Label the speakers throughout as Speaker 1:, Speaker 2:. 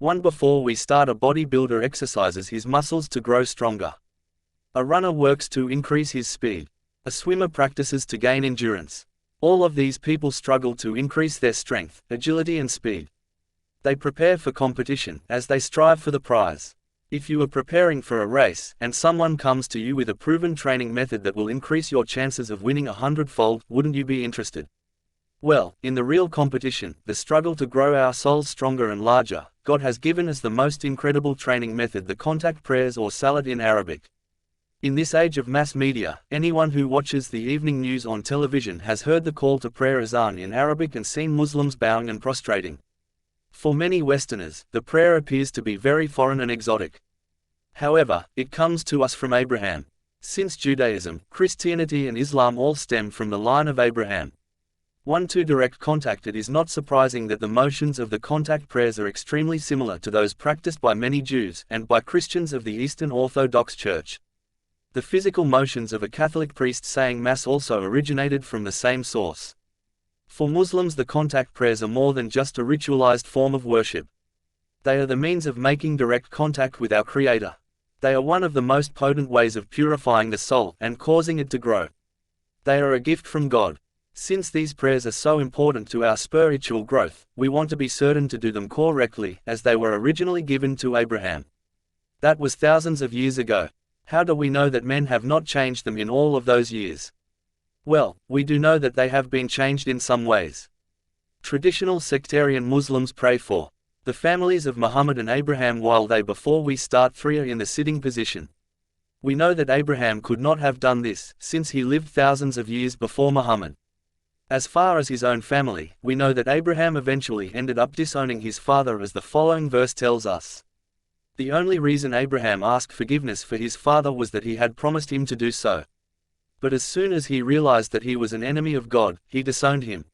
Speaker 1: One before we start, a bodybuilder exercises his muscles to grow stronger. A runner works to increase his speed. A swimmer practices to gain endurance. All of these people struggle to increase their strength, agility and speed. They prepare for competition, as they strive for the prize. If you are preparing for a race, and someone comes to you with a proven training method that will increase your chances of winning 100-fold, wouldn't you be interested? Well, in the real competition, the struggle to grow our souls stronger and larger, God has given us the most incredible training method, the contact prayers, or Salat in Arabic. In this age of mass media, anyone who watches the evening news on television has heard the call to prayer azan in Arabic and seen Muslims bowing and prostrating. For many Westerners, the prayer appears to be very foreign and exotic. However, it comes to us from Abraham. Since Judaism, Christianity and Islam all stem from the line of Abraham. To direct contact, it is not surprising that the motions of the contact prayers are extremely similar to those practiced by many Jews and by Christians of the Eastern Orthodox Church. The physical motions of a Catholic priest saying Mass also originated from the same source. For Muslims, the contact prayers are more than just a ritualized form of worship. They are the means of making direct contact with our Creator. They are one of the most potent ways of purifying the soul and causing it to grow. They are a gift from God. Since these prayers are so important to our spiritual growth, we want to be certain to do them correctly, as they were originally given to Abraham. That was thousands of years ago. How do we know that men have not changed them in all of those years? Well, we do know that they have been changed in some ways. Traditional sectarian Muslims pray for the families of Muhammad and Abraham while they before we start 3 are in the sitting position. We know that Abraham could not have done this, since he lived thousands of years before Muhammad. As far as his own family, we know that Abraham eventually ended up disowning his father, as the following verse tells us. The only reason Abraham asked forgiveness for his father was that he had promised him to do so. But as soon as he realized that he was an enemy of God, he disowned him.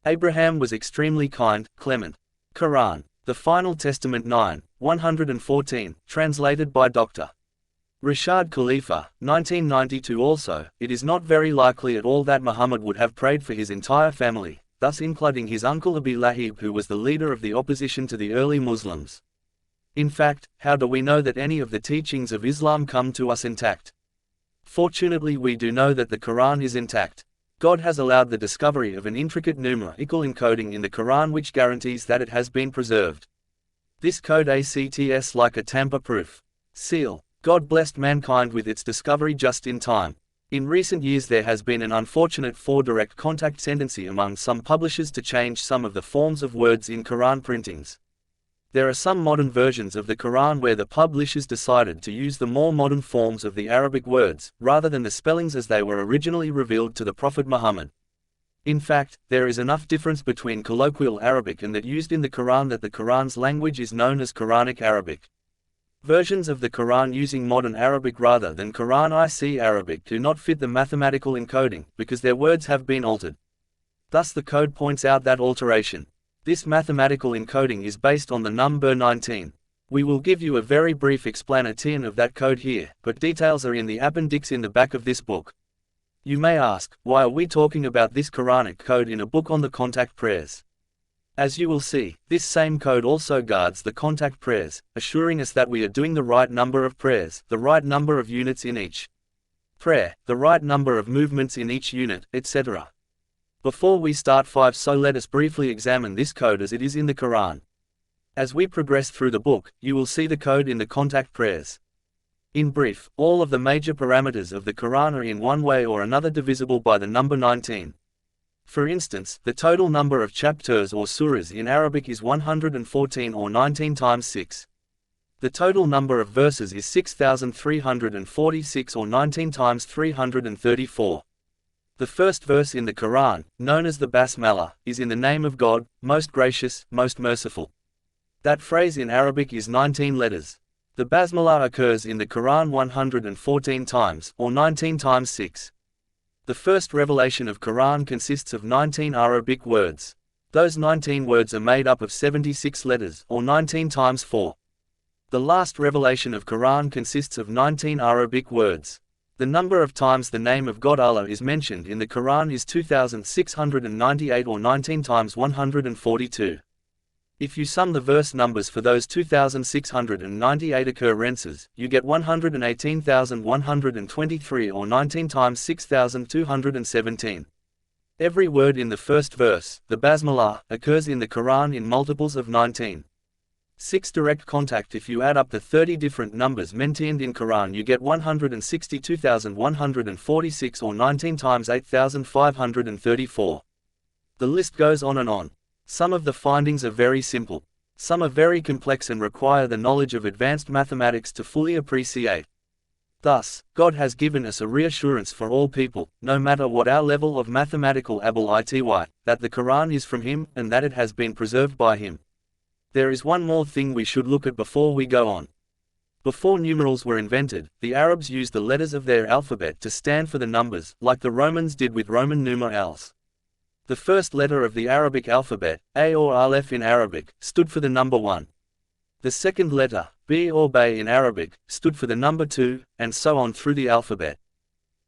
Speaker 1: Abraham was extremely kind, clement. Quran. The Final Testament 9:114, translated by Dr. Rashad Khalifa, 1992. Also, it is not very likely at all that Muhammad would have prayed for his entire family, thus including his uncle Abi Lahib, who was the leader of the opposition to the early Muslims. In fact, how do we know that any of the teachings of Islam come to us intact? Fortunately, we do know that the Quran is intact. God has allowed the discovery of an intricate numerical encoding in the Quran which guarantees that it has been preserved. This code acts like a tamper-proof seal. God blessed mankind with its discovery just in time. In recent years there has been an unfortunate direct contact tendency among some publishers to change some of the forms of words in Quran printings. There are some modern versions of the Quran where the publishers decided to use the more modern forms of the Arabic words, rather than the spellings as they were originally revealed to the Prophet Muhammad. In fact, there is enough difference between colloquial Arabic and that used in the Quran that the Quran's language is known as Quranic Arabic. Versions of the Quran using modern Arabic rather than Quranic Arabic do not fit the mathematical encoding, because their words have been altered. Thus the code points out that alteration. This mathematical encoding is based on the number 19. We will give you a very brief explanation of that code here, but details are in the appendix in the back of this book. You may ask, why are we talking about this Quranic code in a book on the contact prayers? As you will see, this same code also guards the contact prayers, assuring us that we are doing the right number of prayers, the right number of units in each prayer, the right number of movements in each unit, etc. Before we start 5, so let us briefly examine this code as it is in the Quran. As we progress through the book, you will see the code in the contact prayers. In brief, all of the major parameters of the Quran are in one way or another divisible by the number 19. For instance, the total number of chapters or surahs in Arabic is 114 or 19 times 6. The total number of verses is 6,346 or 19 times 334. The first verse in the Quran, known as the Basmalah, is in the name of God, most gracious, most merciful. That phrase in Arabic is 19 letters. The Basmalah occurs in the Quran 114 times, or 19 times 6. The first revelation of Quran consists of 19 Arabic words. Those 19 words are made up of 76 letters, or 19 times 4. The last revelation of Quran consists of 19 Arabic words. The number of times the name of God Allah is mentioned in the Quran is 2,698 or 19 times 142. If you sum the verse numbers for those 2,698 occurrences, you get 118,123 or 19 times 6,217. Every word in the first verse, the Basmalah, occurs in the Quran in multiples of 19. 6 direct contact. If you add up the 30 different numbers mentioned in Quran, you get 162,146 or 19 times 8,534. The list goes on and on. Some of the findings are very simple. Some are very complex and require the knowledge of advanced mathematics to fully appreciate. Thus, God has given us a reassurance for all people, no matter what our level of mathematical ability, that the Quran is from Him and that it has been preserved by Him. There is one more thing we should look at before we go on. Before numerals were invented, the Arabs used the letters of their alphabet to stand for the numbers, like the Romans did with Roman numerals. The first letter of the Arabic alphabet, A or Aleph in Arabic, stood for the number 1. The second letter, B or Bay in Arabic, stood for the number 2, and so on through the alphabet.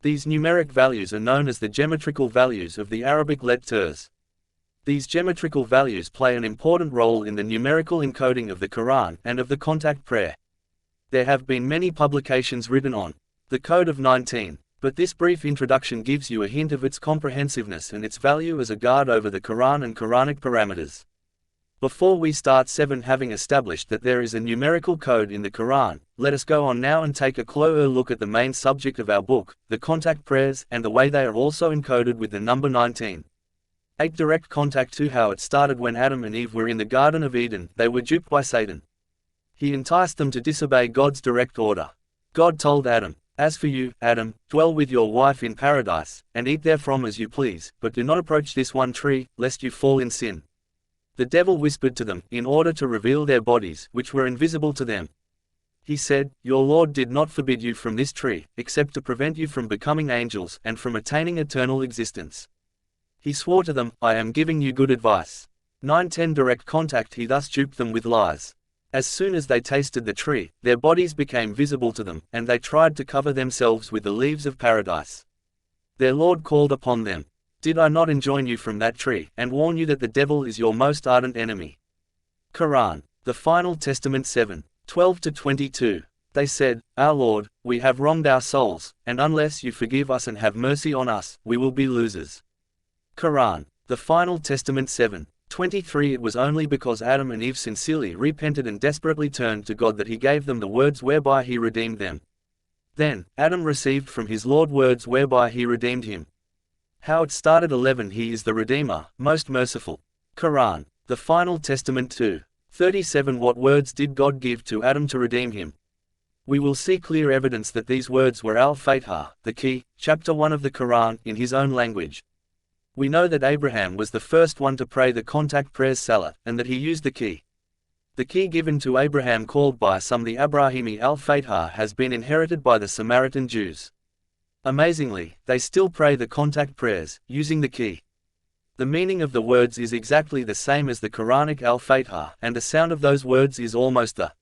Speaker 1: These numeric values are known as the geometrical values of the Arabic letters. These geometrical values play an important role in the numerical encoding of the Quran and of the contact prayer. There have been many publications written on the Code of 19. But this brief introduction gives you a hint of its comprehensiveness and its value as a guard over the Quran and Quranic parameters. Before we start 7, having established that there is a numerical code in the Quran, let us go on now and take a closer look at the main subject of our book, the contact prayers, and the way they are also encoded with the number 19. 8 direct contact. 2 How it started. When Adam and Eve were in the Garden of Eden, they were duped by Satan. He enticed them to disobey God's direct order. God told Adam, "As for you, Adam, dwell with your wife in paradise, and eat therefrom as you please, but do not approach this one tree, lest you fall in sin." The devil whispered to them, in order to reveal their bodies, which were invisible to them. He said, "Your Lord did not forbid you from this tree, except to prevent you from becoming angels, and from attaining eternal existence." He swore to them, "I am giving you good advice." 9-10 Direct contact. He thus duped them with lies. As soon as they tasted the tree, their bodies became visible to them, and they tried to cover themselves with the leaves of paradise. Their Lord called upon them, "Did I not enjoin you from that tree, and warn you that the devil is your most ardent enemy?" Quran. The Final Testament 7:12-22. They said, "Our Lord, we have wronged our souls, and unless you forgive us and have mercy on us, we will be losers." Quran. The Final Testament 7:23. It was only because Adam and Eve sincerely repented and desperately turned to God that He gave them the words whereby He redeemed them. Then, Adam received from his Lord words whereby He redeemed him. How it started. 11 He is the Redeemer, most merciful. Quran. The Final Testament 2:37. What words did God give to Adam to redeem him? We will see clear evidence that these words were al-Fatiha, the key, chapter 1 of the Quran, in his own language. We know that Abraham was the first one to pray the contact prayers Salat, and that he used the key. The key given to Abraham, called by some the Abrahimi al-Fatiha, has been inherited by the Samaritan Jews. Amazingly, they still pray the contact prayers, using the key. The meaning of the words is exactly the same as the Quranic al-Fatiha, and the sound of those words is almost the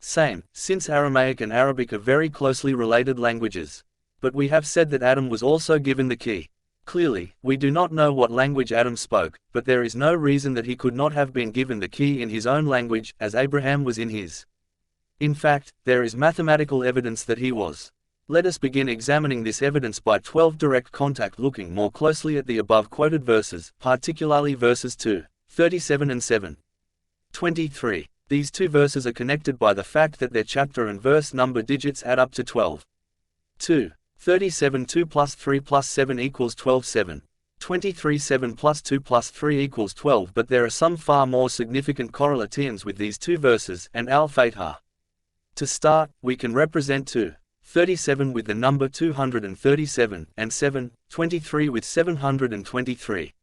Speaker 1: same, since Aramaic and Arabic are very closely related languages. But we have said that Adam was also given the key. Clearly, we do not know what language Adam spoke, but there is no reason that he could not have been given the key in his own language, as Abraham was in his. In fact, there is mathematical evidence that he was. Let us begin examining this evidence by 12 direct contact, looking more closely at the above quoted verses, particularly verses 2:37 and 7:23. These two verses are connected by the fact that their chapter and verse number digits add up to 12. 2:37 2 plus 3 plus 7 equals 12 7. 23 7 plus 2 plus 3 equals 12. But there are some far more significant correlations with these two verses and al-Fatiha. To start, we can represent 2:37 with the number 237, and 7:23 with 723.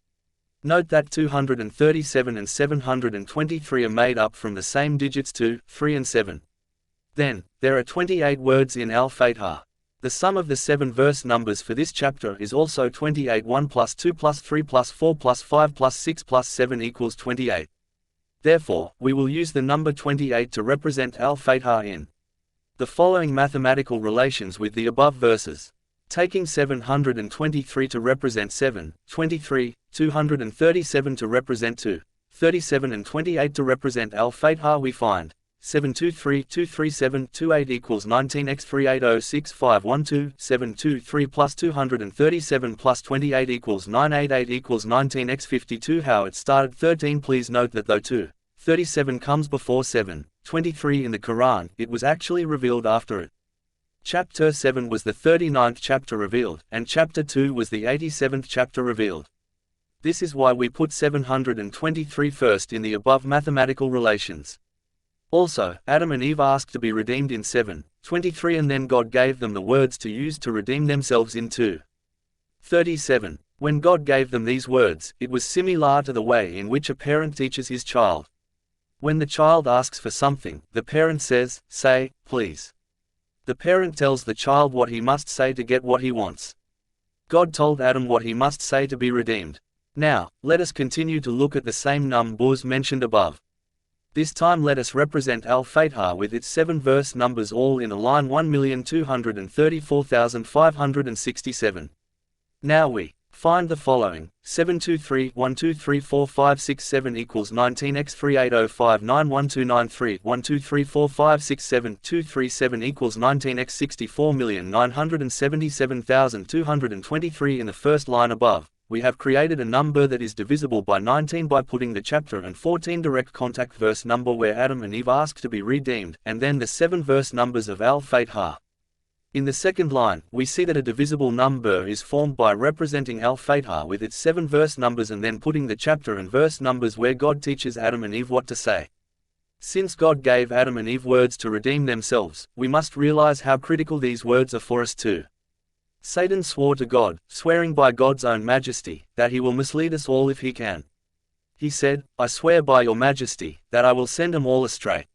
Speaker 1: Note that 237 and 723 are made up from the same digits 2, 3 and 7. Then, there are 28 words in al-Fatiha. The sum of the 7 verse numbers for this chapter is also 28. 1 plus 2 plus 3 plus 4 plus 5 plus 6 plus 7 equals 28. Therefore, we will use the number 28 to represent al-Fatiha in the following mathematical relations with the above verses. Taking 723 to represent 7, 23, 237 to represent 2, 37 and 28 to represent al-Fatha. We find 723 237 28 equals 19x 3806 512 723 plus 237 plus 28 equals 988 equals 19x 52. How it started 13. Please note that though 237 comes before 723 in the Quran, it was actually revealed after it. Chapter 7 was the 39th chapter revealed, and chapter 2 was the 87th chapter revealed. This is why we put 723 first in the above mathematical relations. Also, Adam and Eve asked to be redeemed in 7:23, and then God gave them the words to use to redeem themselves in 2:37. When God gave them these words, it was similar to the way in which a parent teaches his child. When the child asks for something, the parent says, "Say, please." The parent tells the child what he must say to get what he wants. God told Adam what he must say to be redeemed. Now, let us continue to look at the same numbers mentioned above. This time let us represent al-Fatha with its 7 verse numbers all in a line 1,234,567. Now we find the following: 723 123 4 5 6 7 equals 19x 3805 91293 123 4 5 6 7 237 equals 19x 64,977,223. In the first line above, we have created a number that is divisible by 19 by putting the chapter and 14 direct contact verse number where Adam and Eve asked to be redeemed, and then the 7 verse numbers of al-Fatha. In the second line, we see that a divisible number is formed by representing al-Fatha with its 7 verse numbers and then putting the chapter and verse numbers where God teaches Adam and Eve what to say. Since God gave Adam and Eve words to redeem themselves, we must realize how critical these words are for us too. Satan swore to God, swearing by God's own majesty, that he will mislead us all if he can. He said, "I swear by your majesty, that I will send them all astray."